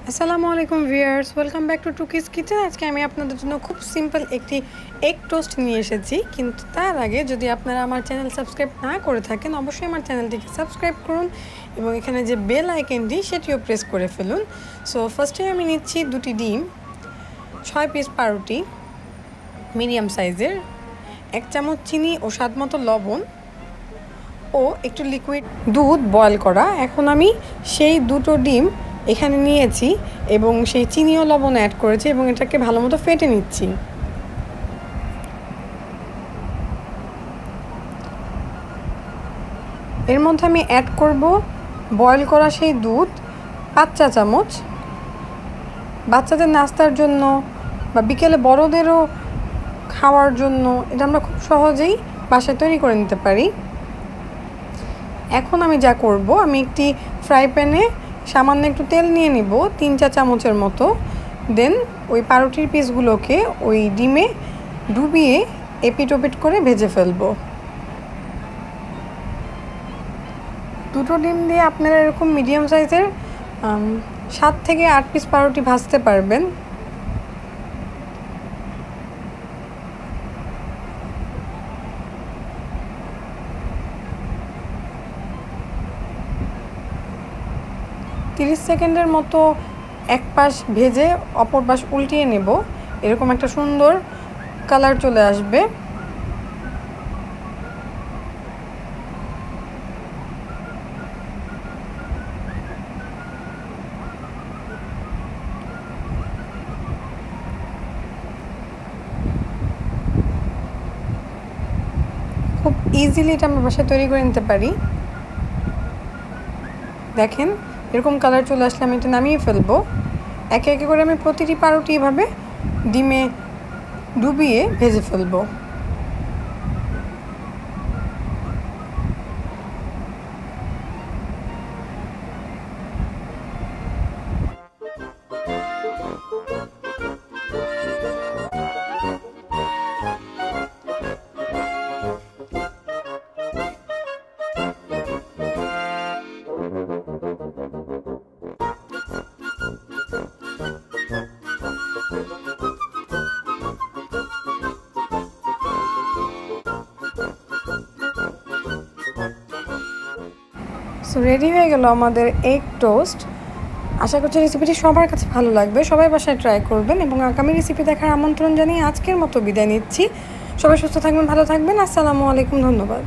আসসালামু আলাইকুম viewers, welcome back to Tukis kitchen. আজকে আমি আপনাদের জন্য খুব সিম্পল একটি এগ টোস্ট নিয়ে এসেছি। কিন্তু তার আগে যদি আপনারা আমার চ্যানেল সাবস্ক্রাইব না করে থাকেন, অবশ্যই আমার চ্যানেলটিকে সাবস্ক্রাইব করুন এবং এখানে যে বেল আইকনটি সেটিও প্রেস করে ফেলুন। সো ফার্স্টে আমি নিচ্ছি 2টি ডিম, 6 পিস পাউরুটি মিডিয়াম সাইজের, 1 চামচ চিনি ও স্বাদ মতো লবণ ও একটু লিকুইড দুধ বয়েল করা। এখন আমি সেই 2টো ডিম এখানে নিয়েছি এবং সেই চিনি ও লবণ অ্যাড করেছি এবং এটাকে ভালো মতো ফেটে নিচ্ছি। এর মধ্যে আমি অ্যাড করব বয়েল করা সেই দুধ 5 চা চামচ। বাচ্চাদের নাস্তার জন্য বা বিকেলে বড়দেরও খাওয়ার জন্য এটা আমরা খুব সহজেই বাসায় তৈরি করে নিতে পারি। এখন আমি যা করব, আমি একটি ফ্রাই প্যানে সামান্য একটু তেল নিয়ে নিব, 3 চা চামচের মতো। দেন ওই পাউরুটির পিসগুলোকে ওই ডিমে ডুবিয়ে এপিট ওপিট করে ভেজে ফেলবো। 2টো ডিম দিয়ে আপনারা এরকম মিডিয়াম সাইজের 7 থেকে 8 পিস পাউরুটি ভাজতে পারবেন। তিরিশ সেকেন্ডের মতো এক পাশ ভেজে অপর পাশ উল্টিয়ে নেব। এরকম একটা সুন্দর কালার চলে আসবে। খুব ইজিলি এটা আমরা বাসায় তৈরি করে নিতে পারি। দেখেন এরকম কালার চলে আসলে আমি এটা নামিয়ে ফেলবো। একে একে করে আমি প্রতিটি পাউরুটি এভাবে ডিমে ডুবিয়ে ভেজে ফেলবো। সো রেডি হয়ে গেল আমাদের এগ টোস্ট। আশা করছি রেসিপিটি সবার কাছে ভালো লাগবে, সবাই বাসায় ট্রাই করবেন এবং আগামী রেসিপি দেখার আমন্ত্রণ জানিয়ে আজকের মতো বিদায় নিচ্ছি। সবাই সুস্থ থাকবেন, ভালো থাকবেন। আসসালামু আলাইকুম, ধন্যবাদ।